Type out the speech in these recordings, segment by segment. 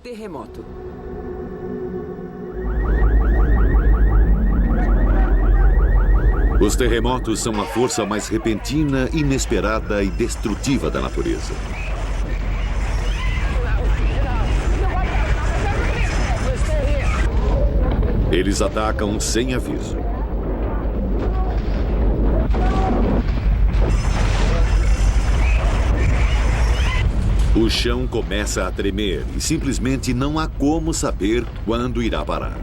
terremoto. Os terremotos são a força mais repentina, inesperada e destrutiva da natureza. Eles atacam sem aviso. O chão começa a tremer e simplesmente não há como saber quando irá parar.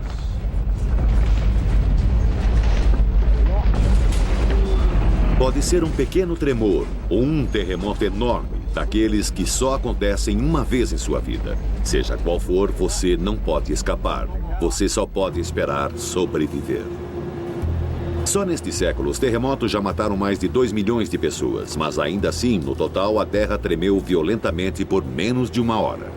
Pode ser um pequeno tremor ou um terremoto enorme, daqueles que só acontecem uma vez em sua vida. Seja qual for, você não pode escapar. Você só pode esperar sobreviver. Só neste século, os terremotos já mataram mais de 2 milhões de pessoas, mas ainda assim, no total, a Terra tremeu violentamente por menos de 1 hora.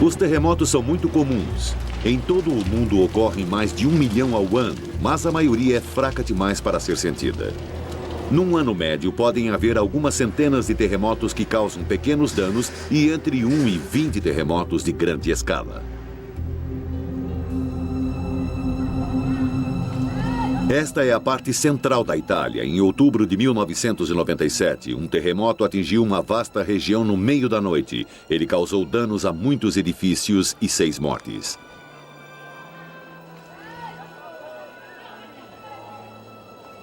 Os terremotos são muito comuns. Em todo o mundo ocorrem mais de 1 milhão ao ano, mas a maioria é fraca demais para ser sentida. Num ano médio, podem haver algumas centenas de terremotos que causam pequenos danos e entre 1 e 20 terremotos de grande escala. Esta é a parte central da Itália. Em outubro de 1997, um terremoto atingiu uma vasta região no meio da noite. Ele causou danos a muitos edifícios e 6 mortes.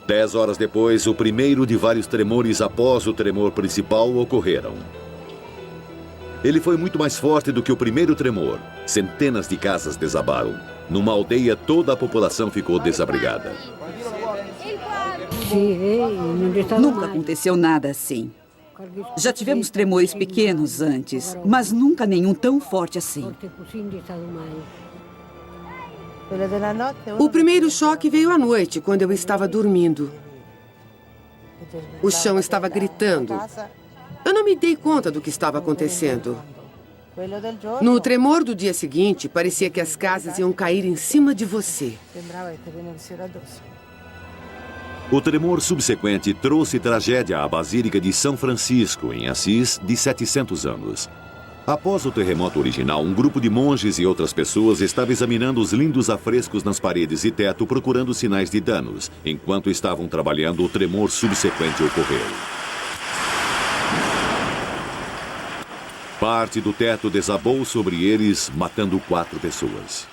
Dez horas depois, o primeiro de vários tremores após o tremor principal ocorreram. Ele foi muito mais forte do que o primeiro tremor. Centenas de casas desabaram. Numa aldeia, toda a população ficou desabrigada. Nunca aconteceu nada assim. Já tivemos tremores pequenos antes, mas nunca nenhum tão forte assim. O primeiro choque veio à noite, quando eu estava dormindo. O chão estava gritando. Eu não me dei conta do que estava acontecendo. No tremor do dia seguinte, parecia que as casas iam cair em cima de você. O tremor subsequente trouxe tragédia à Basílica de São Francisco, em Assis, de 700 anos. Após o terremoto original, um grupo de monges e outras pessoas estava examinando os lindos afrescos nas paredes e teto, procurando sinais de danos. Enquanto estavam trabalhando, o tremor subsequente ocorreu. Parte do teto desabou sobre eles, matando 4 pessoas.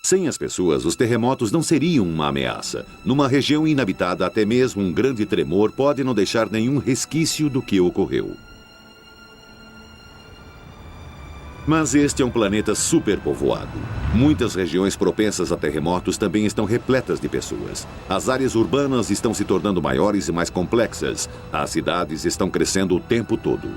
Sem as pessoas, os terremotos não seriam uma ameaça. Numa região inabitada, até mesmo um grande tremor pode não deixar nenhum resquício do que ocorreu. Mas este é um planeta superpovoado. Muitas regiões propensas a terremotos também estão repletas de pessoas. As áreas urbanas estão se tornando maiores e mais complexas. As cidades estão crescendo o tempo todo.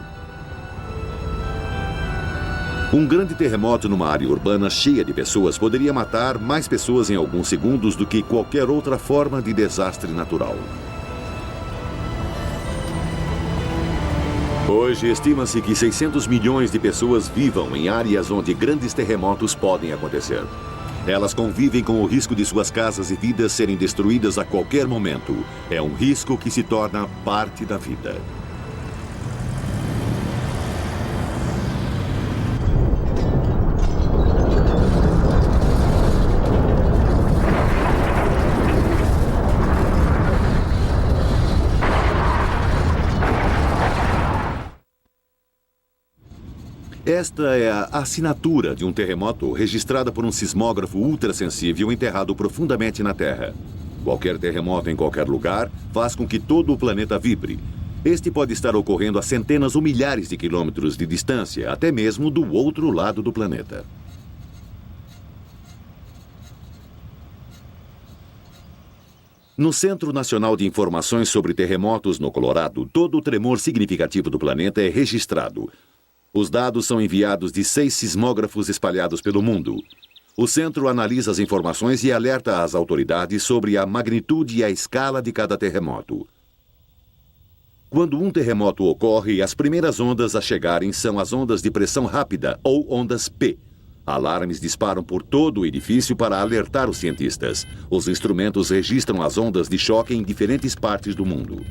Um grande terremoto numa área urbana cheia de pessoas poderia matar mais pessoas em alguns segundos do que qualquer outra forma de desastre natural. Hoje, estima-se que 600 milhões de pessoas vivam em áreas onde grandes terremotos podem acontecer. Elas convivem com o risco de suas casas e vidas serem destruídas a qualquer momento. É um risco que se torna parte da vida. Esta é a assinatura de um terremoto registrada por um sismógrafo ultrassensível enterrado profundamente na Terra. Qualquer terremoto em qualquer lugar faz com que todo o planeta vibre. Este pode estar ocorrendo a centenas ou milhares de quilômetros de distância, até mesmo do outro lado do planeta. No Centro Nacional de Informações sobre Terremotos no Colorado, todo o tremor significativo do planeta é registrado. Os dados são enviados de 6 sismógrafos espalhados pelo mundo. O centro analisa as informações e alerta as autoridades sobre a magnitude e a escala de cada terremoto. Quando um terremoto ocorre, as primeiras ondas a chegarem são as ondas de pressão rápida, ou ondas P. Alarmes disparam por todo o edifício para alertar os cientistas. Os instrumentos registram as ondas de choque em diferentes partes do mundo.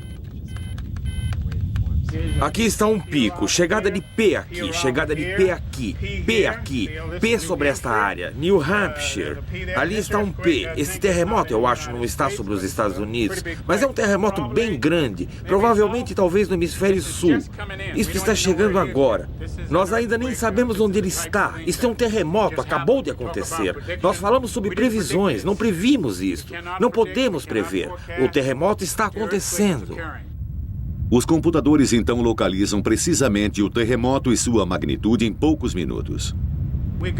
Aqui está um pico, chegada de P aqui, chegada de P aqui, P aqui, P sobre esta área, New Hampshire. Ali está um P. Esse terremoto, eu acho, não está sobre os Estados Unidos, mas é um terremoto bem grande, provavelmente talvez no hemisfério sul. Isso está chegando agora. Nós ainda nem sabemos onde ele está. Isso é um terremoto, acabou de acontecer. Nós falamos sobre previsões, não previmos isto. Não podemos prever. O terremoto está acontecendo. Os computadores então localizam precisamente o terremoto e sua magnitude em poucos minutos.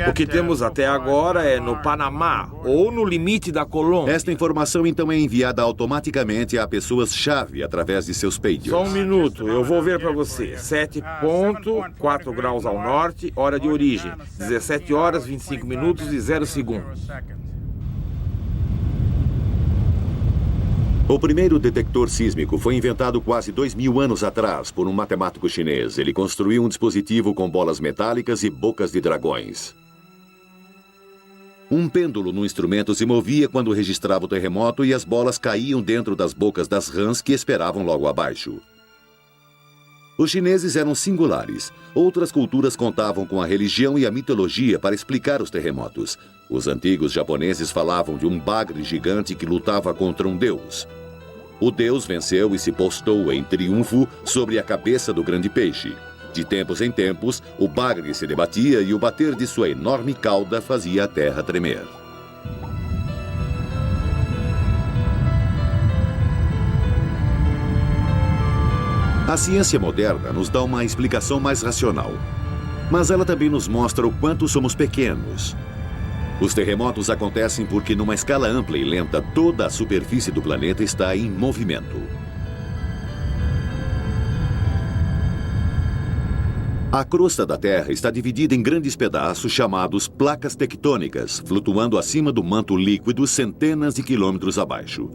O que temos até agora é no Panamá, ou no limite da Colômbia. Esta informação então é enviada automaticamente a pessoas-chave através de seus pagers. Só um minuto, eu vou ver para você. 7,4 graus ao norte, hora de origem. 17 horas, 25 minutos e 0 segundos. O primeiro detector sísmico foi inventado quase 2.000 anos atrás por um matemático chinês. Ele construiu um dispositivo com bolas metálicas e bocas de dragões. Um pêndulo no instrumento se movia quando registrava o terremoto e as bolas caíam dentro das bocas das rãs que esperavam logo abaixo. Os chineses eram singulares. Outras culturas contavam com a religião e a mitologia para explicar os terremotos. Os antigos japoneses falavam de um bagre gigante que lutava contra um deus. O deus venceu e se postou em triunfo sobre a cabeça do grande peixe. De tempos em tempos, o bagre se debatia e o bater de sua enorme cauda fazia a terra tremer. A ciência moderna nos dá uma explicação mais racional, mas ela também nos mostra o quanto somos pequenos. Os terremotos acontecem porque, numa escala ampla e lenta, toda a superfície do planeta está em movimento. A crosta da Terra está dividida em grandes pedaços chamados placas tectônicas, flutuando acima do manto líquido centenas de quilômetros abaixo.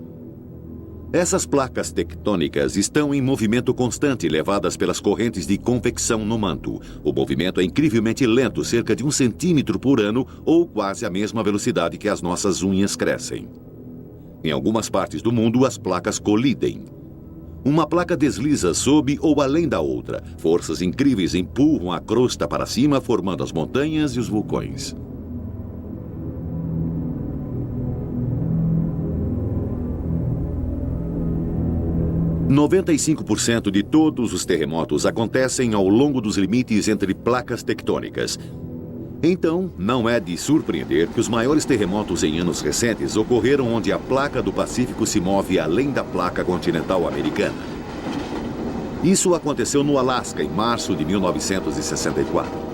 Essas placas tectônicas estão em movimento constante, levadas pelas correntes de convecção no manto. O movimento é incrivelmente lento, cerca de 1 centímetro por ano, ou quase a mesma velocidade que as nossas unhas crescem. Em algumas partes do mundo, as placas colidem. Uma placa desliza sob ou além da outra. Forças incríveis empurram a crosta para cima, formando as montanhas e os vulcões. – 95% de todos os terremotos acontecem ao longo dos limites entre placas tectônicas. Então, não é de surpreender que os maiores terremotos em anos recentes ocorreram onde a placa do Pacífico se move além da placa continental americana. Isso aconteceu no Alasca, em março de 1964.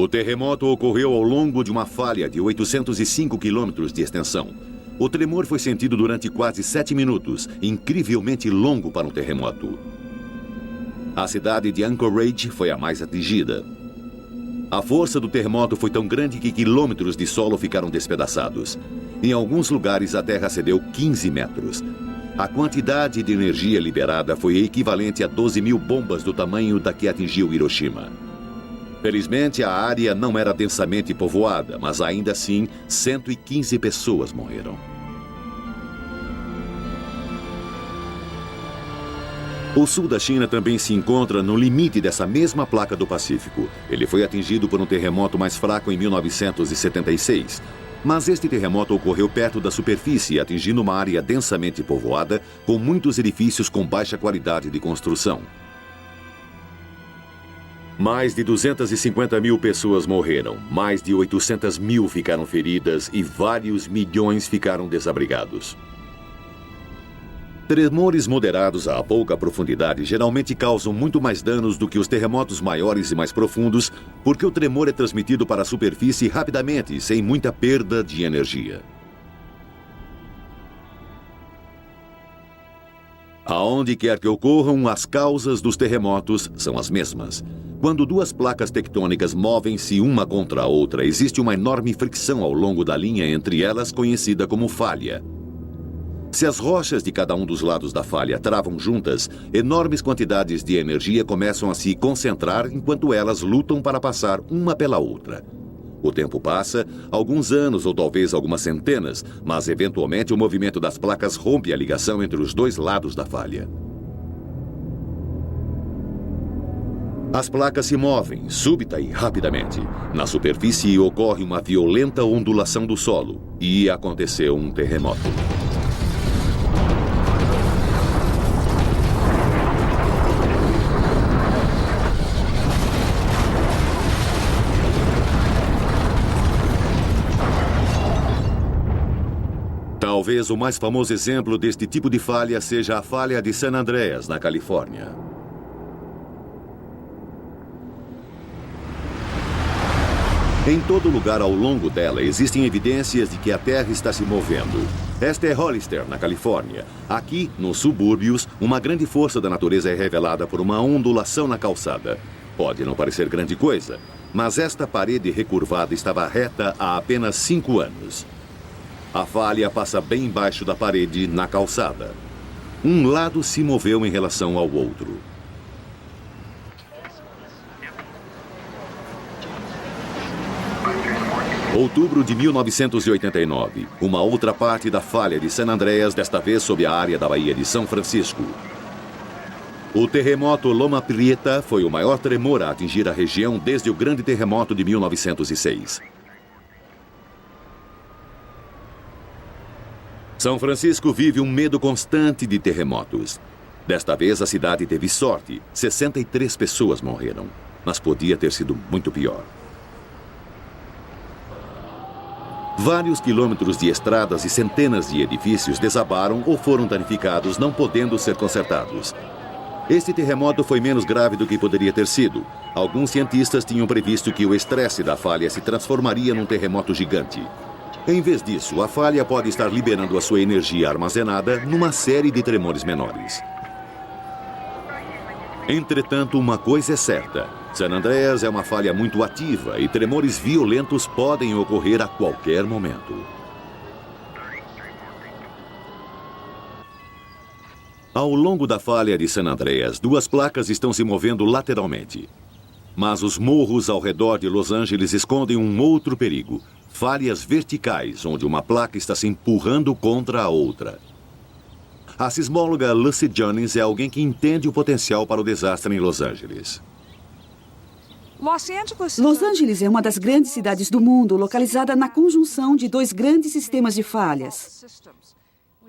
O terremoto ocorreu ao longo de uma falha de 805 quilômetros de extensão. O tremor foi sentido durante quase 7 minutos, incrivelmente longo para um terremoto. A cidade de Anchorage foi a mais atingida. A força do terremoto foi tão grande que quilômetros de solo ficaram despedaçados. Em alguns lugares, a terra cedeu 15 metros. A quantidade de energia liberada foi equivalente a 12.000 bombas do tamanho da que atingiu Hiroshima. Felizmente, a área não era densamente povoada, mas ainda assim, 115 pessoas morreram. O sul da China também se encontra no limite dessa mesma placa do Pacífico. Ele foi atingido por um terremoto mais fraco em 1976. Mas este terremoto ocorreu perto da superfície, atingindo uma área densamente povoada, com muitos edifícios com baixa qualidade de construção. Mais de 250.000 pessoas morreram, mais de 800.000 ficaram feridas e vários milhões ficaram desabrigados. Tremores moderados a pouca profundidade geralmente causam muito mais danos do que os terremotos maiores e mais profundos, porque o tremor é transmitido para a superfície rapidamente, sem muita perda de energia. Aonde quer que ocorram, as causas dos terremotos são as mesmas. Quando duas placas tectônicas movem-se uma contra a outra, existe uma enorme fricção ao longo da linha entre elas, conhecida como falha. Se as rochas de cada um dos lados da falha travam juntas, enormes quantidades de energia começam a se concentrar enquanto elas lutam para passar uma pela outra. O tempo passa, alguns anos ou talvez algumas centenas, mas eventualmente o movimento das placas rompe a ligação entre os dois lados da falha. As placas se movem, súbita e rapidamente. Na superfície ocorre uma violenta ondulação do solo e aconteceu um terremoto. Talvez o mais famoso exemplo deste tipo de falha seja a falha de San Andreas, na Califórnia. Em todo lugar ao longo dela existem evidências de que a Terra está se movendo. Esta é Hollister, na Califórnia. Aqui, nos subúrbios, uma grande força da natureza é revelada por uma ondulação na calçada. Pode não parecer grande coisa, mas esta parede recurvada estava reta há apenas 5 anos. A falha passa bem embaixo da parede, na calçada. Um lado se moveu em relação ao outro. Outubro de 1989. Uma outra parte da falha de San Andreas, desta vez sob a área da Baía de São Francisco. O terremoto Loma Prieta foi o maior tremor a atingir a região desde o grande terremoto de 1906. São Francisco vive um medo constante de terremotos. Desta vez, a cidade teve sorte. 63 pessoas morreram, mas podia ter sido muito pior. Vários quilômetros de estradas e centenas de edifícios desabaram ou foram danificados, não podendo ser consertados. Este terremoto foi menos grave do que poderia ter sido. Alguns cientistas tinham previsto que o estresse da falha se transformaria num terremoto gigante. Em vez disso, a falha pode estar liberando a sua energia armazenada numa série de tremores menores. Entretanto, uma coisa é certa. San Andreas é uma falha muito ativa e tremores violentos podem ocorrer a qualquer momento. Ao longo da falha de San Andreas, duas placas estão se movendo lateralmente. Mas os morros ao redor de Los Angeles escondem um outro perigo. Falhas verticais, onde uma placa está se empurrando contra a outra. A sismóloga Lucy Jennings é alguém que entende o potencial para o desastre em Los Angeles. Los Angeles é uma das grandes cidades do mundo, localizada na conjunção de dois grandes sistemas de falhas.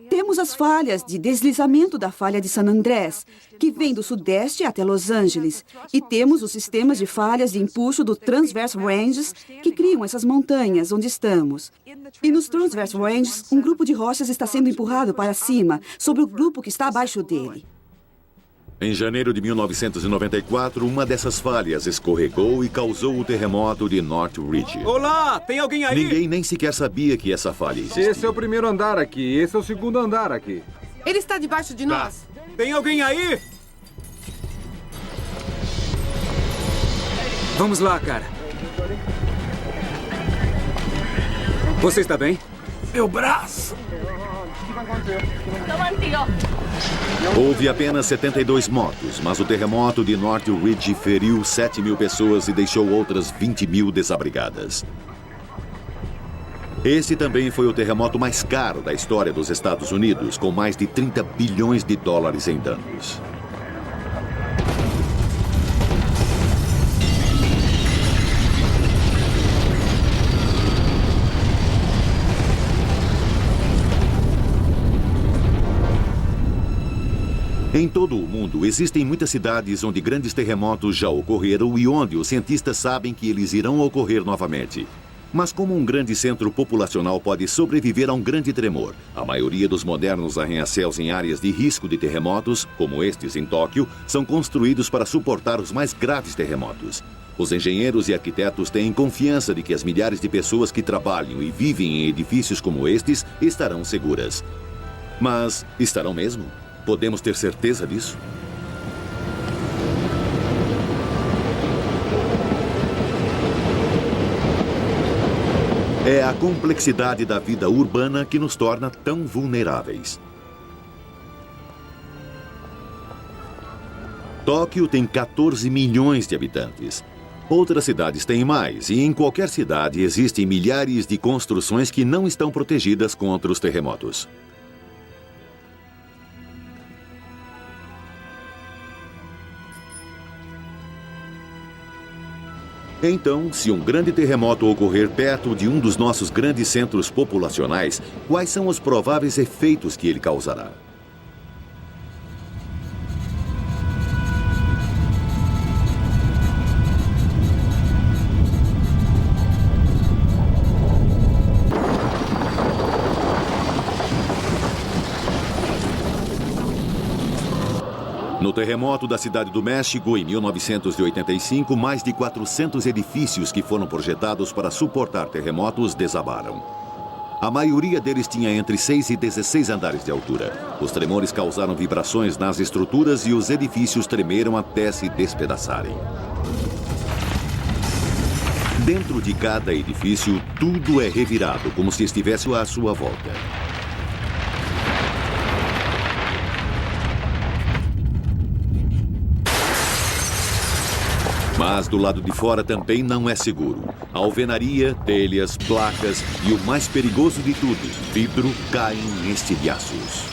Temos as falhas de deslizamento da falha de San Andrés, que vem do sudeste até Los Angeles. E temos os sistemas de falhas de empuxo do Transverse Ranges, que criam essas montanhas onde estamos. E nos Transverse Ranges, um grupo de rochas está sendo empurrado para cima, sobre o grupo que está abaixo dele. Em janeiro de 1994, uma dessas falhas escorregou e causou o terremoto de North Ridge. Olá, tem alguém aí? Ninguém nem sequer sabia que essa falha existia. Esse é o primeiro andar aqui, esse é o segundo andar aqui. Ele está debaixo de nós. Tem alguém aí? Vamos lá, cara. Você está bem? Meu braço! Houve apenas 72 mortos, mas o terremoto de North Ridge feriu 7.000 pessoas e deixou outras 20.000 desabrigadas. Esse também foi o terremoto mais caro da história dos Estados Unidos, com mais de 30 bilhões de dólares em danos. Em todo o mundo, existem muitas cidades onde grandes terremotos já ocorreram e onde os cientistas sabem que eles irão ocorrer novamente. Mas como um grande centro populacional pode sobreviver a um grande tremor? A maioria dos modernos arranha-céus em áreas de risco de terremotos, como estes em Tóquio, são construídos para suportar os mais graves terremotos. Os engenheiros e arquitetos têm confiança de que as milhares de pessoas que trabalham e vivem em edifícios como estes estarão seguras. Mas estarão mesmo? Podemos ter certeza disso? É a complexidade da vida urbana que nos torna tão vulneráveis. Tóquio tem 14 milhões de habitantes. Outras cidades têm mais, e em qualquer cidade existem milhares de construções que não estão protegidas contra os terremotos. Então, se um grande terremoto ocorrer perto de um dos nossos grandes centros populacionais, quais são os prováveis efeitos que ele causará? No terremoto da Cidade do México, em 1985, mais de 400 edifícios que foram projetados para suportar terremotos desabaram. A maioria deles tinha entre 6 e 16 andares de altura. Os tremores causaram vibrações nas estruturas e os edifícios tremeram até se despedaçarem. Dentro de cada edifício, tudo é revirado, como se estivesse à sua volta. Mas do lado de fora também não é seguro. A alvenaria, telhas, placas e o mais perigoso de tudo, vidro, caem em estilhaços.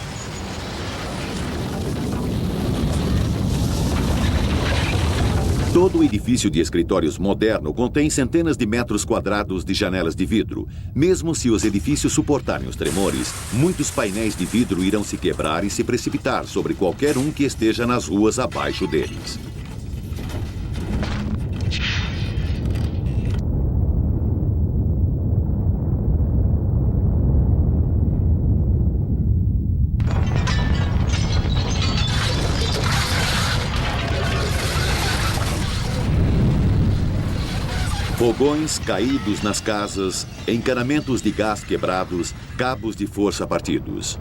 Todo edifício de escritórios moderno contém centenas de metros quadrados de janelas de vidro. Mesmo se os edifícios suportarem os tremores, muitos painéis de vidro irão se quebrar e se precipitar sobre qualquer um que esteja nas ruas abaixo deles. Fogões caídos nas casas, encanamentos de gás quebrados, cabos de força partidos.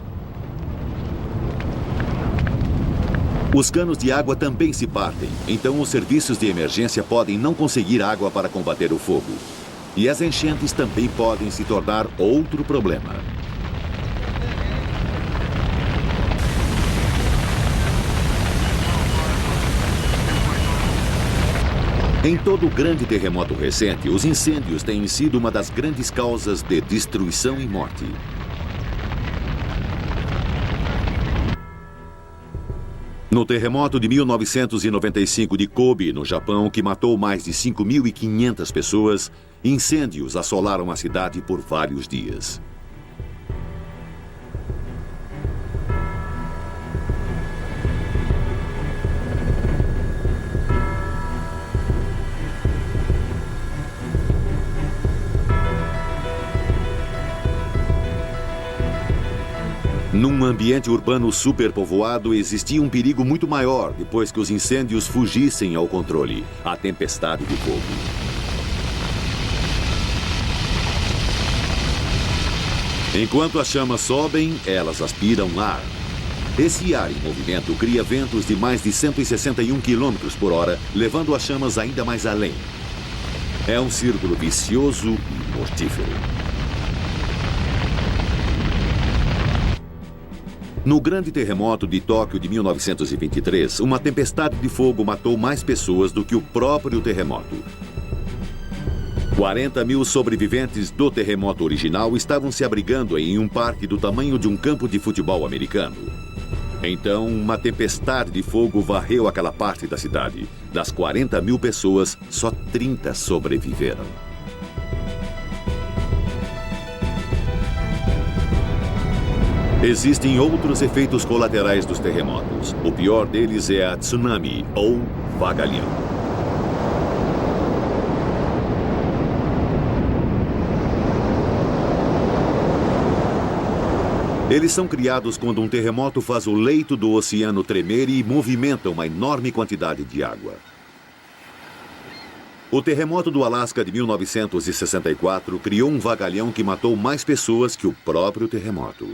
Os canos de água também se partem, então os serviços de emergência podem não conseguir água para combater o fogo. E as enchentes também podem se tornar outro problema. Em todo grande terremoto recente, os incêndios têm sido uma das grandes causas de destruição e morte. No terremoto de 1995 de Kobe, no Japão, que matou mais de 5.500 pessoas, incêndios assolaram a cidade por vários dias. Num ambiente urbano superpovoado, existia um perigo muito maior depois que os incêndios fugissem ao controle: a tempestade de fogo. Enquanto as chamas sobem, elas aspiram ar. Esse ar em movimento cria ventos de mais de 161 km por hora, levando as chamas ainda mais além. É um círculo vicioso e mortífero. No grande terremoto de Tóquio de 1923, uma tempestade de fogo matou mais pessoas do que o próprio terremoto. 40 mil sobreviventes do terremoto original estavam se abrigando em um parque do tamanho de um campo de futebol americano. Então, uma tempestade de fogo varreu aquela parte da cidade. Das 40 mil pessoas, só 30 sobreviveram. Existem outros efeitos colaterais dos terremotos. O pior deles é a tsunami, ou vagalhão. Eles são criados quando um terremoto faz o leito do oceano tremer e movimenta uma enorme quantidade de água. O terremoto do Alasca de 1964 criou um vagalhão que matou mais pessoas que o próprio terremoto.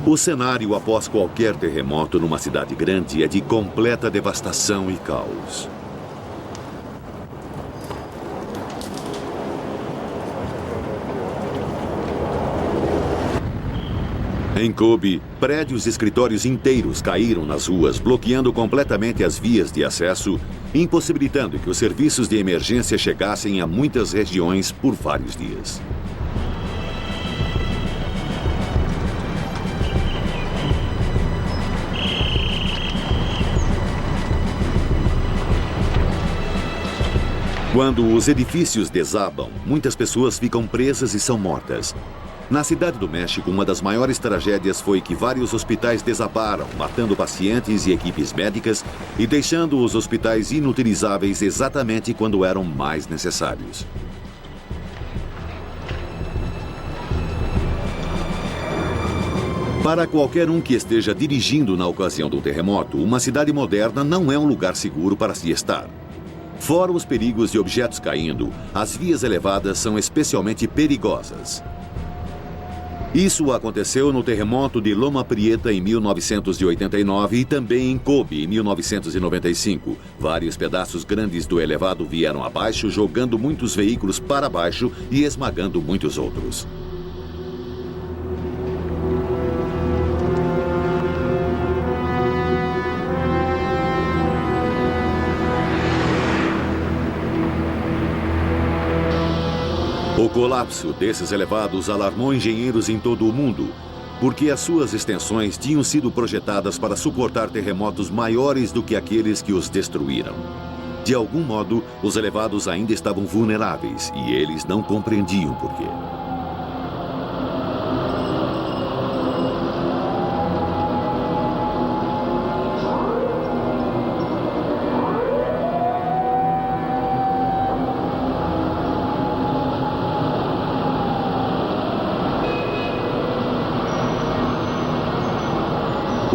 O cenário após qualquer terremoto numa cidade grande é de completa devastação e caos. Em Kobe, prédios e escritórios inteiros caíram nas ruas, bloqueando completamente as vias de acesso, impossibilitando que os serviços de emergência chegassem a muitas regiões por vários dias. Quando os edifícios desabam, muitas pessoas ficam presas e são mortas. Na Cidade do México, uma das maiores tragédias foi que vários hospitais desabaram, matando pacientes e equipes médicas e deixando os hospitais inutilizáveis exatamente quando eram mais necessários. Para qualquer um que esteja dirigindo na ocasião do terremoto, uma cidade moderna não é um lugar seguro para se estar. Fora os perigos de objetos caindo, as vias elevadas são especialmente perigosas. Isso aconteceu no terremoto de Loma Prieta em 1989 e também em Kobe em 1995. Vários pedaços grandes do elevado vieram abaixo, jogando muitos veículos para baixo e esmagando muitos outros. O colapso desses elevados alarmou engenheiros em todo o mundo, porque as suas extensões tinham sido projetadas para suportar terremotos maiores do que aqueles que os destruíram. De algum modo, os elevados ainda estavam vulneráveis e eles não compreendiam por quê.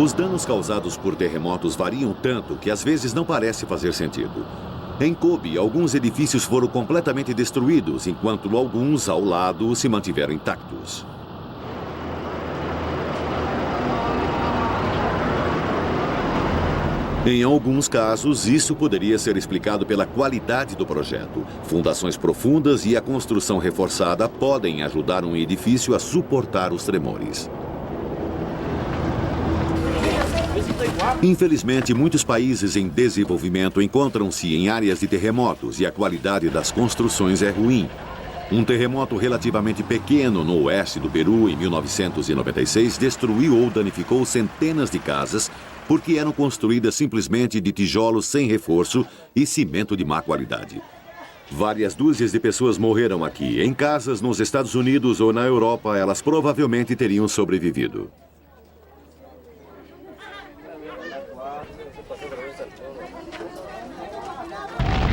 Os danos causados por terremotos variam tanto que às vezes não parece fazer sentido. Em Kobe, alguns edifícios foram completamente destruídos, enquanto alguns ao lado se mantiveram intactos. Em alguns casos, isso poderia ser explicado pela qualidade do projeto. Fundações profundas e a construção reforçada podem ajudar um edifício a suportar os tremores. Infelizmente, muitos países em desenvolvimento encontram-se em áreas de terremotos e a qualidade das construções é ruim. Um terremoto relativamente pequeno no oeste do Peru, em 1996, destruiu ou danificou centenas de casas porque eram construídas simplesmente de tijolos sem reforço e cimento de má qualidade. Várias dúzias de pessoas morreram aqui. Em casas nos Estados Unidos ou na Europa, elas provavelmente teriam sobrevivido.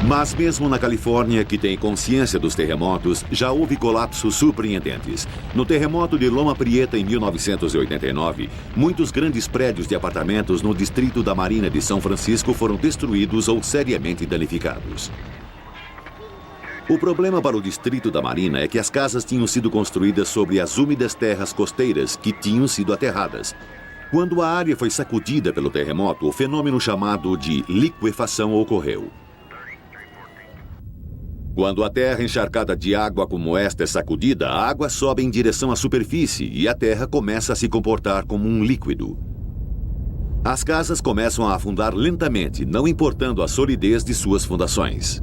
Mas mesmo na Califórnia, que tem consciência dos terremotos, já houve colapsos surpreendentes. No terremoto de Loma Prieta, em 1989, muitos grandes prédios de apartamentos no distrito da Marina de São Francisco foram destruídos ou seriamente danificados. O problema para o distrito da Marina é que as casas tinham sido construídas sobre as úmidas terras costeiras que tinham sido aterradas. Quando a área foi sacudida pelo terremoto, o fenômeno chamado de liquefação ocorreu. Quando a terra encharcada de água como esta é sacudida, a água sobe em direção à superfície e a terra começa a se comportar como um líquido. As casas começam a afundar lentamente, não importando a solidez de suas fundações.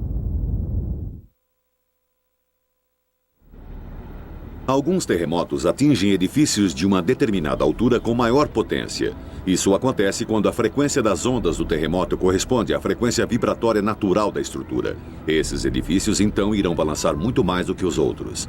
Alguns terremotos atingem edifícios de uma determinada altura com maior potência. Isso acontece quando a frequência das ondas do terremoto corresponde à frequência vibratória natural da estrutura. Esses edifícios, então, irão balançar muito mais do que os outros.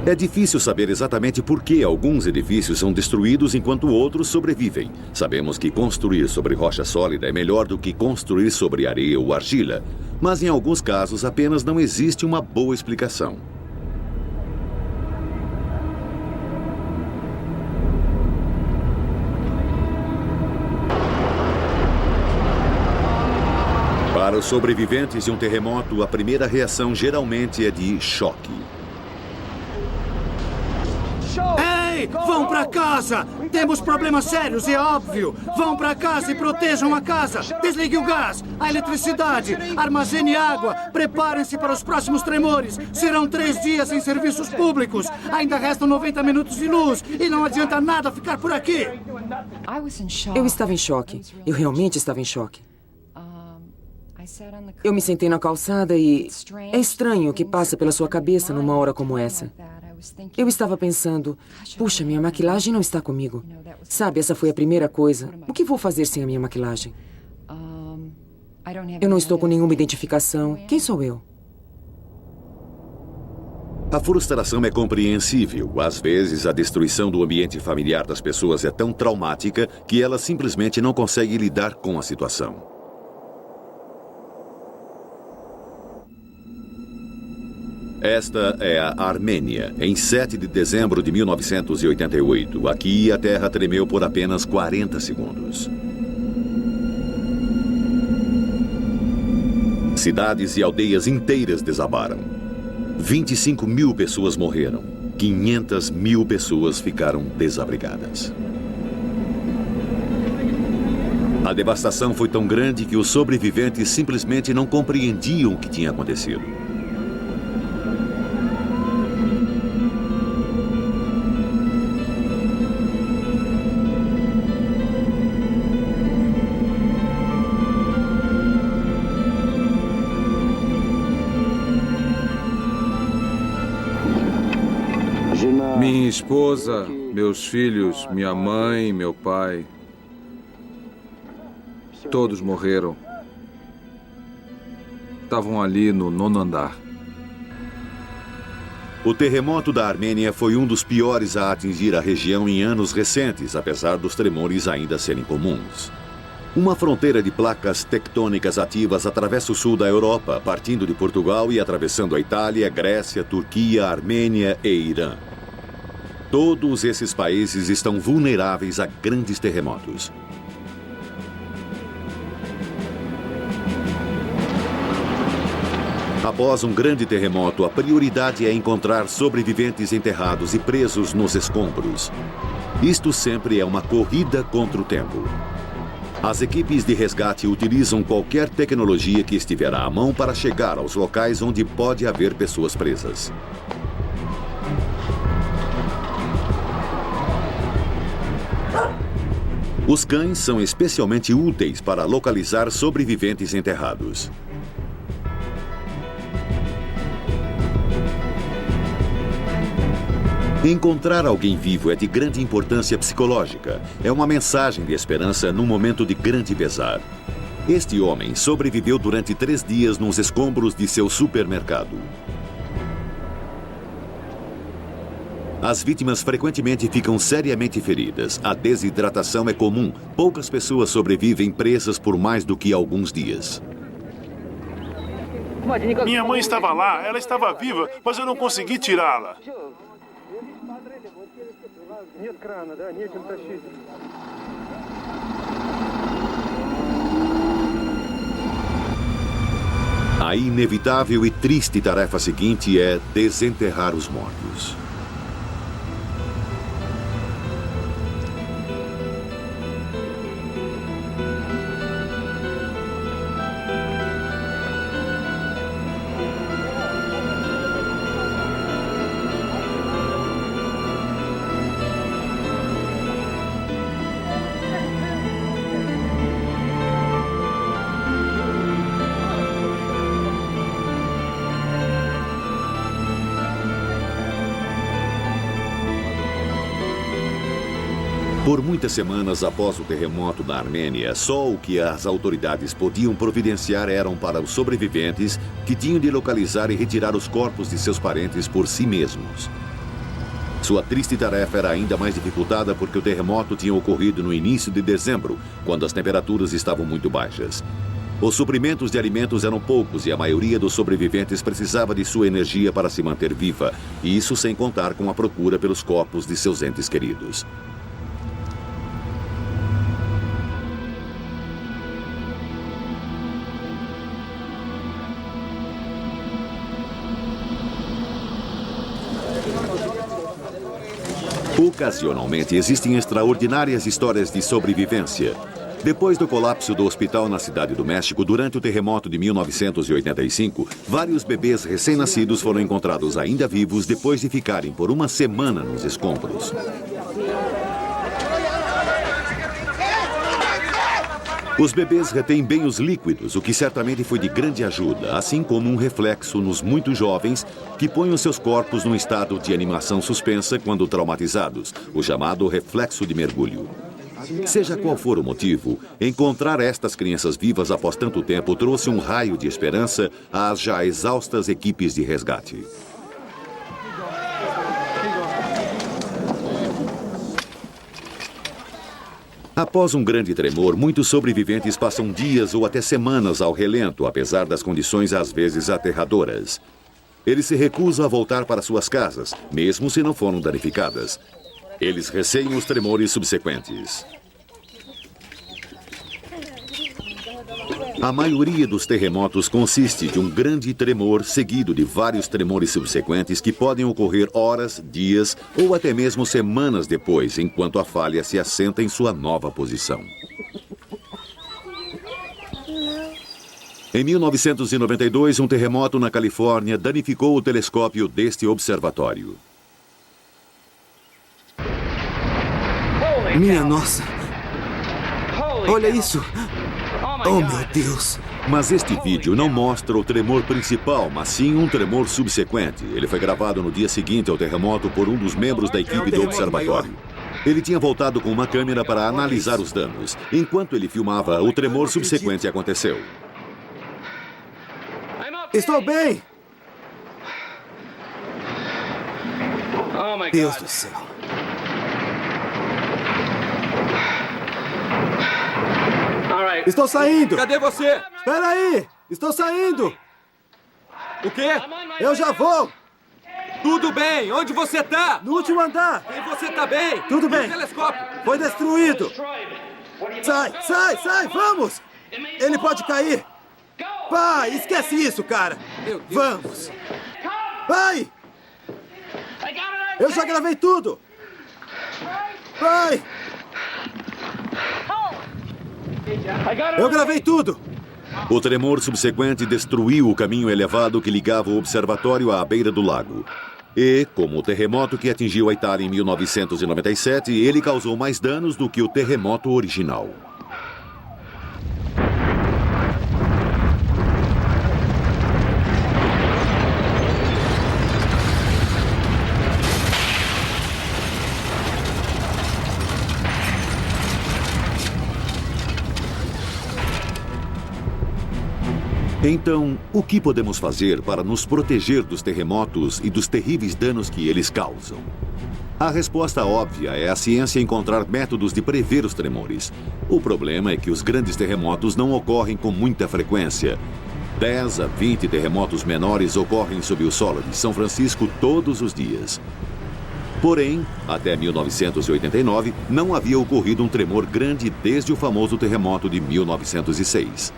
É difícil saber exatamente por que alguns edifícios são destruídos enquanto outros sobrevivem. Sabemos que construir sobre rocha sólida é melhor do que construir sobre areia ou argila, mas em alguns casos apenas não existe uma boa explicação. Para os sobreviventes de um terremoto, a primeira reação geralmente é de choque. Ei, vão pra casa! Temos problemas sérios, é óbvio! Vão pra casa e protejam a casa! Desligue o gás, a eletricidade, armazene água, preparem-se para os próximos tremores. Serão 3 dias sem serviços públicos. Ainda restam 90 minutos de luz e não adianta nada ficar por aqui. Eu estava em choque. Eu realmente estava em choque. Eu me sentei na calçada e... É estranho o que passa pela sua cabeça numa hora como essa. Eu estava pensando, puxa, minha maquilagem não está comigo. Sabe, essa foi a primeira coisa. O que vou fazer sem a minha maquilagem? Eu não estou com nenhuma identificação. Quem sou eu? A frustração é compreensível. Às vezes, a destruição do ambiente familiar das pessoas é tão traumática que elas simplesmente não conseguem lidar com a situação. Esta é a Armênia, em 7 de dezembro de 1988. Aqui, a terra tremeu por apenas 40 segundos. Cidades e aldeias inteiras desabaram. 25 mil pessoas morreram. 500 mil pessoas ficaram desabrigadas. A devastação foi tão grande que os sobreviventes simplesmente não compreendiam o que tinha acontecido. Minha esposa, meus filhos, minha mãe, meu pai, todos morreram. Estavam ali no 9º andar. O terremoto da Armênia foi um dos piores a atingir a região em anos recentes, apesar dos tremores ainda serem comuns. Uma fronteira de placas tectônicas ativas atravessa o sul da Europa, partindo de Portugal e atravessando a Itália, Grécia, Turquia, Armênia e Irã. Todos esses países estão vulneráveis a grandes terremotos. Após um grande terremoto, a prioridade é encontrar sobreviventes enterrados e presos nos escombros. Isto sempre é uma corrida contra o tempo. As equipes de resgate utilizam qualquer tecnologia que estiver à mão para chegar aos locais onde pode haver pessoas presas. Os cães são especialmente úteis para localizar sobreviventes enterrados. Encontrar alguém vivo é de grande importância psicológica. É uma mensagem de esperança num momento de grande pesar. Este homem sobreviveu durante 3 dias nos escombros de seu supermercado. As vítimas frequentemente ficam seriamente feridas. A desidratação é comum. Poucas pessoas sobrevivem presas por mais do que alguns dias. Minha mãe estava lá, ela estava viva, mas eu não consegui tirá-la. A inevitável e triste tarefa seguinte é desenterrar os mortos. Por muitas semanas após o terremoto na Armênia, só o que as autoridades podiam providenciar eram para os sobreviventes que tinham de localizar e retirar os corpos de seus parentes por si mesmos. Sua triste tarefa era ainda mais dificultada porque o terremoto tinha ocorrido no início de dezembro, quando as temperaturas estavam muito baixas. Os suprimentos de alimentos eram poucos e a maioria dos sobreviventes precisava de sua energia para se manter viva, e isso sem contar com a procura pelos corpos de seus entes queridos. Ocasionalmente existem extraordinárias histórias de sobrevivência. Depois do colapso do hospital na Cidade do México, durante o terremoto de 1985, vários bebês recém-nascidos foram encontrados ainda vivos depois de ficarem por uma semana nos escombros. Os bebês retêm bem os líquidos, o que certamente foi de grande ajuda, assim como um reflexo nos muito jovens que põem os seus corpos num estado de animação suspensa quando traumatizados, o chamado reflexo de mergulho. Seja qual for o motivo, encontrar estas crianças vivas após tanto tempo trouxe um raio de esperança às já exaustas equipes de resgate. Após um grande tremor, muitos sobreviventes passam dias ou até semanas ao relento, apesar das condições às vezes aterradoras. Eles se recusam a voltar para suas casas, mesmo se não foram danificadas. Eles receiam os tremores subsequentes. A maioria dos terremotos consiste de um grande tremor seguido de vários tremores subsequentes que podem ocorrer horas, dias ou até mesmo semanas depois, enquanto a falha se assenta em sua nova posição. Em 1992, um terremoto na Califórnia danificou o telescópio deste observatório. Minha nossa! Olha isso! Oh, meu Deus! Mas este vídeo não mostra o tremor principal, mas sim um tremor subsequente. Ele foi gravado no dia seguinte ao terremoto por um dos membros da equipe do observatório. Ele tinha voltado com uma câmera para analisar os danos. Enquanto ele filmava, o tremor subsequente aconteceu. Estou bem! Deus do céu! Estou saindo! Cadê você? Espera aí! Estou saindo! O quê? Eu já vou! Tudo bem, onde você tá? No último andar! E você tá bem? Tudo E bem. o telescópio? Foi destruído! Sai, sai, sai! Vamos! Ele pode cair! Vai! Esquece isso, cara! Meu Deus. Vamos! Vai! Eu já gravei tudo! Vai! Eu gravei tudo! O tremor subsequente destruiu o caminho elevado que ligava o observatório à beira do lago. E, como o terremoto que atingiu a Itália em 1997, ele causou mais danos do que o terremoto original. Então, o que podemos fazer para nos proteger dos terremotos e dos terríveis danos que eles causam? A resposta óbvia é a ciência encontrar métodos de prever os tremores. O problema é que os grandes terremotos não ocorrem com muita frequência. 10 a 20 terremotos menores ocorrem sob o solo de São Francisco todos os dias. Porém, até 1989, não havia ocorrido um tremor grande desde o famoso terremoto de 1906.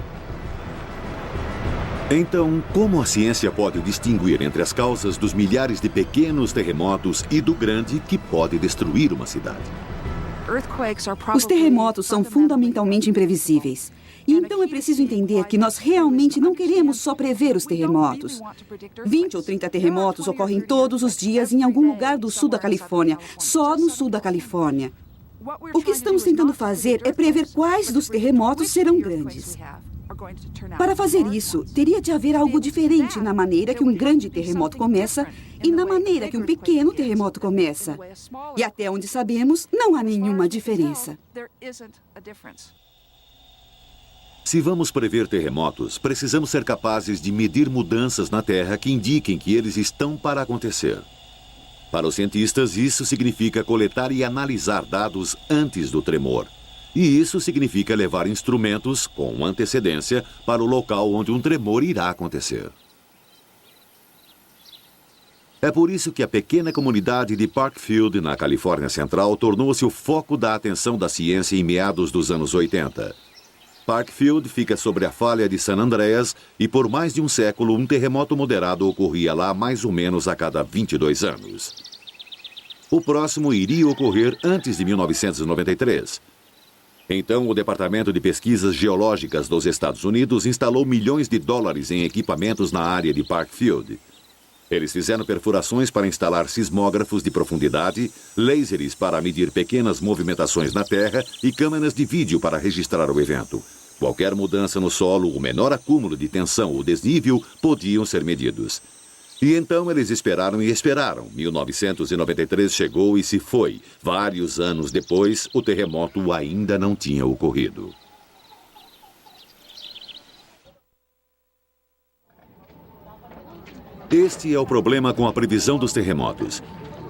Então, como a ciência pode distinguir entre as causas dos milhares de pequenos terremotos e do grande que pode destruir uma cidade? Os terremotos são fundamentalmente imprevisíveis. E então é preciso entender que nós realmente não queremos só prever os terremotos. 20 ou 30 terremotos ocorrem todos os dias em algum lugar do sul da Califórnia, só no sul da Califórnia. O que estamos tentando fazer é prever quais dos terremotos serão grandes. Para fazer isso, teria de haver algo diferente na maneira que um grande terremoto começa e na maneira que um pequeno terremoto começa. E até onde sabemos, não há nenhuma diferença. Se vamos prever terremotos, precisamos ser capazes de medir mudanças na Terra que indiquem que eles estão para acontecer. Para os cientistas, isso significa coletar e analisar dados antes do tremor. E isso significa levar instrumentos com antecedência para o local onde um tremor irá acontecer. É por isso que a pequena comunidade de Parkfield, na Califórnia Central, tornou-se o foco da atenção da ciência em meados dos anos 80. Parkfield fica sobre a falha de San Andreas e, por mais de um século, um terremoto moderado ocorria lá mais ou menos a cada 22 anos. O próximo iria ocorrer antes de 1993. Então, o Departamento de Pesquisas Geológicas dos Estados Unidos instalou milhões de dólares em equipamentos na área de Parkfield. Eles fizeram perfurações para instalar sismógrafos de profundidade, lasers para medir pequenas movimentações na Terra e câmeras de vídeo para registrar o evento. Qualquer mudança no solo, o menor acúmulo de tensão ou desnível podiam ser medidos. E então eles esperaram e esperaram. 1993 chegou e se foi. Vários anos depois, o terremoto ainda não tinha ocorrido. Este é o problema com a previsão dos terremotos.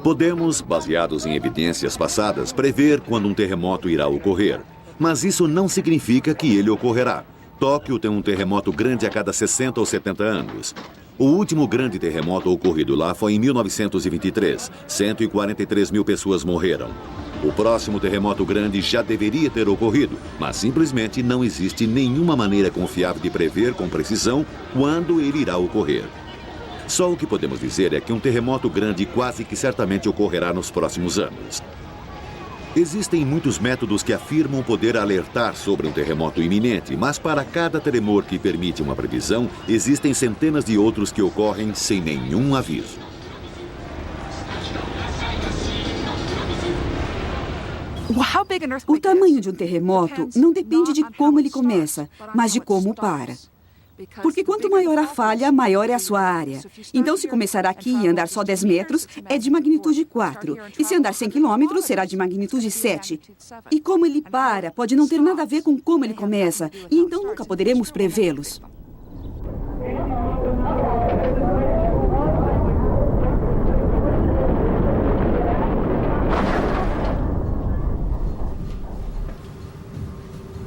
Podemos, baseados em evidências passadas, prever quando um terremoto irá ocorrer. Mas isso não significa que ele ocorrerá. Tóquio tem um terremoto grande a cada 60 ou 70 anos. O último grande terremoto ocorrido lá foi em 1923. 143 mil pessoas morreram. O próximo terremoto grande já deveria ter ocorrido, mas simplesmente não existe nenhuma maneira confiável de prever com precisão quando ele irá ocorrer. Só o que podemos dizer é que um terremoto grande quase que certamente ocorrerá nos próximos anos. Existem muitos métodos que afirmam poder alertar sobre um terremoto iminente, mas para cada tremor que permite uma previsão, existem centenas de outros que ocorrem sem nenhum aviso. O tamanho de um terremoto não depende de como ele começa, mas de como para. Porque quanto maior a falha, maior é a sua área. Então, se começar aqui e andar só 10 metros, é de magnitude 4. E se andar 100 quilômetros, será de magnitude 7. E como ele para, pode não ter nada a ver com como ele começa. E então nunca poderemos prevê-los.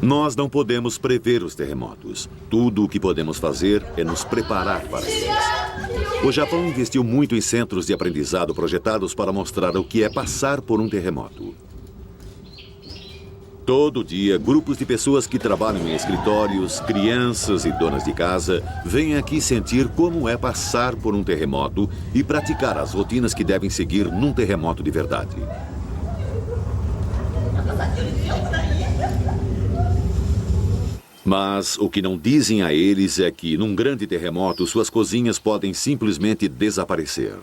Nós não podemos prever os terremotos. Tudo o que podemos fazer é nos preparar para eles. O Japão investiu muito em centros de aprendizado projetados para mostrar o que é passar por um terremoto. Todo dia, grupos de pessoas que trabalham em escritórios, crianças e donas de casa, vêm aqui sentir como é passar por um terremoto e praticar as rotinas que devem seguir num terremoto de verdade. Mas o que não dizem a eles é que, num grande terremoto, suas cozinhas podem simplesmente desaparecer.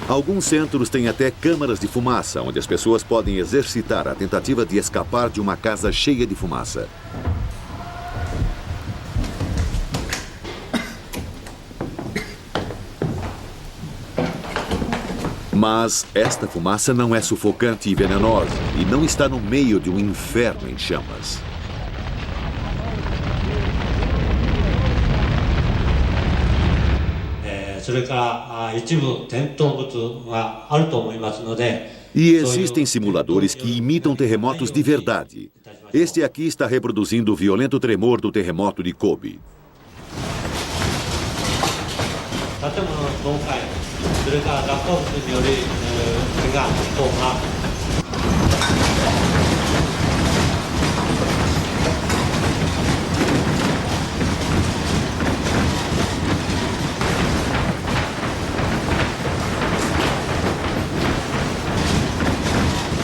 Alguns centros têm até câmaras de fumaça, onde as pessoas podem exercitar a tentativa de escapar de uma casa cheia de fumaça. Mas esta fumaça não é sufocante e venenosa e não está no meio de um inferno em chamas. E existem simuladores que imitam terremotos de verdade. Este aqui está reproduzindo o violento tremor do terremoto de Kobe.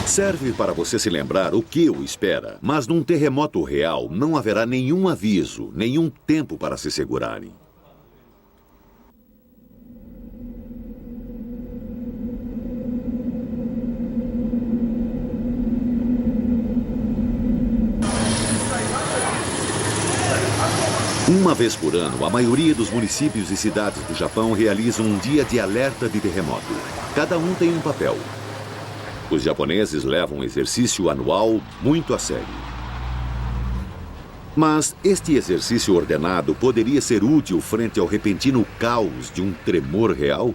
Serve para você se lembrar o que o espera, mas num terremoto real não haverá nenhum aviso, nenhum tempo para se segurarem. Uma vez por ano, a maioria dos municípios e cidades do Japão realizam um dia de alerta de terremoto. Cada um tem um papel. Os japoneses levam o exercício anual muito a sério. Mas este exercício ordenado poderia ser útil frente ao repentino caos de um tremor real?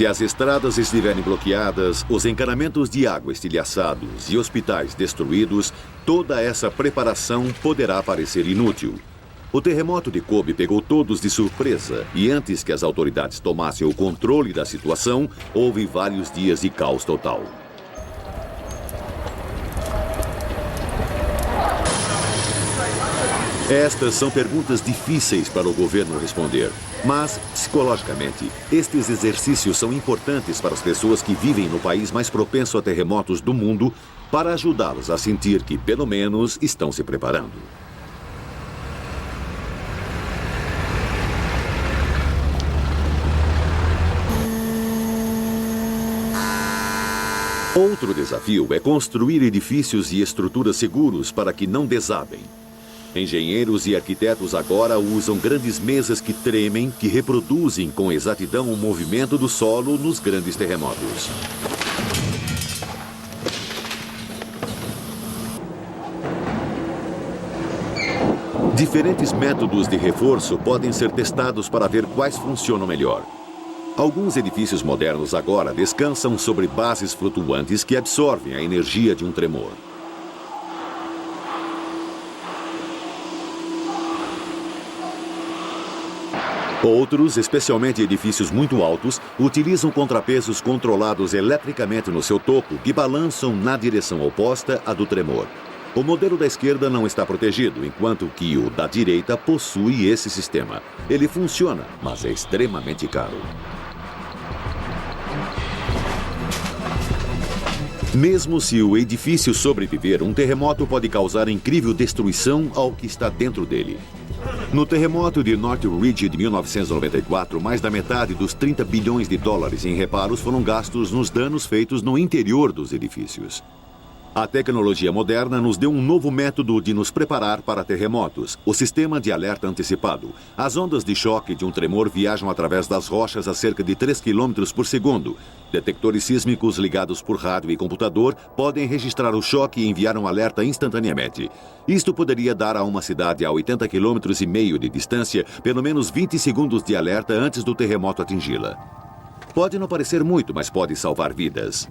Se as estradas estiverem bloqueadas, os encanamentos de água estilhaçados e hospitais destruídos, toda essa preparação poderá parecer inútil. O terremoto de Kobe pegou todos de surpresa e antes que as autoridades tomassem o controle da situação, houve vários dias de caos total. Estas são perguntas difíceis para o governo responder, mas, psicologicamente, estes exercícios são importantes para as pessoas que vivem no país mais propenso a terremotos do mundo, para ajudá-los a sentir que, pelo menos, estão se preparando. Outro desafio é construir edifícios e estruturas seguros para que não desabem. Engenheiros e arquitetos agora usam grandes mesas que tremem, que reproduzem com exatidão o movimento do solo nos grandes terremotos. Diferentes métodos de reforço podem ser testados para ver quais funcionam melhor. Alguns edifícios modernos agora descansam sobre bases flutuantes que absorvem a energia de um tremor. Outros, especialmente edifícios muito altos, utilizam contrapesos controlados eletricamente no seu topo que balançam na direção oposta à do tremor. O modelo da esquerda não está protegido, enquanto que o da direita possui esse sistema. Ele funciona, mas é extremamente caro. Mesmo se o edifício sobreviver, um terremoto pode causar incrível destruição ao que está dentro dele. No terremoto de Northridge de 1994, mais da metade dos 30 bilhões de dólares em reparos foram gastos nos danos feitos no interior dos edifícios. A tecnologia moderna nos deu um novo método de nos preparar para terremotos, o sistema de alerta antecipado. As ondas de choque de um tremor viajam através das rochas a cerca de 3 km por segundo. Detectores sísmicos ligados por rádio e computador podem registrar o choque e enviar um alerta instantaneamente. Isto poderia dar a uma cidade a 80,5 km de distância pelo menos 20 segundos de alerta antes do terremoto atingi-la. Pode não parecer muito, mas pode salvar vidas.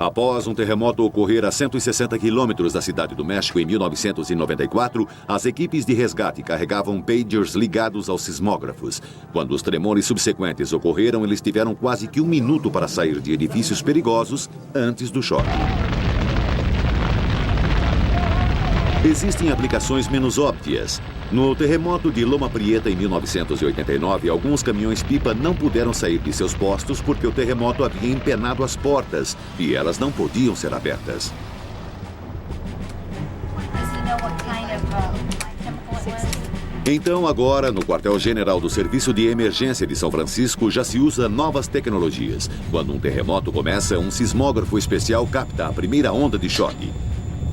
Após um terremoto ocorrer a 160 quilômetros da cidade do México em 1994, as equipes de resgate carregavam pagers ligados aos sismógrafos. Quando os tremores subsequentes ocorreram, eles tiveram quase que 1 minuto para sair de edifícios perigosos antes do choque. Existem aplicações menos óbvias. No terremoto de Loma Prieta em 1989, alguns caminhões-pipa não puderam sair de seus postos porque o terremoto havia empenado as portas e elas não podiam ser abertas. Então, agora, no quartel-general do Serviço de Emergência de São Francisco, já se usa novas tecnologias. Quando um terremoto começa, um sismógrafo especial capta a primeira onda de choque.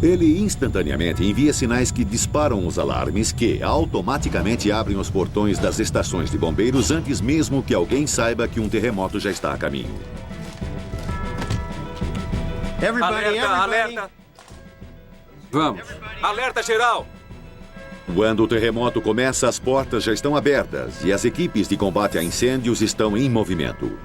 Ele instantaneamente envia sinais que disparam os alarmes que automaticamente abrem os portões das estações de bombeiros antes mesmo que alguém saiba que um terremoto já está a caminho. Alerta! Vamos. Alerta geral! Quando o terremoto começa, as portas já estão abertas e as equipes de combate a incêndios estão em movimento.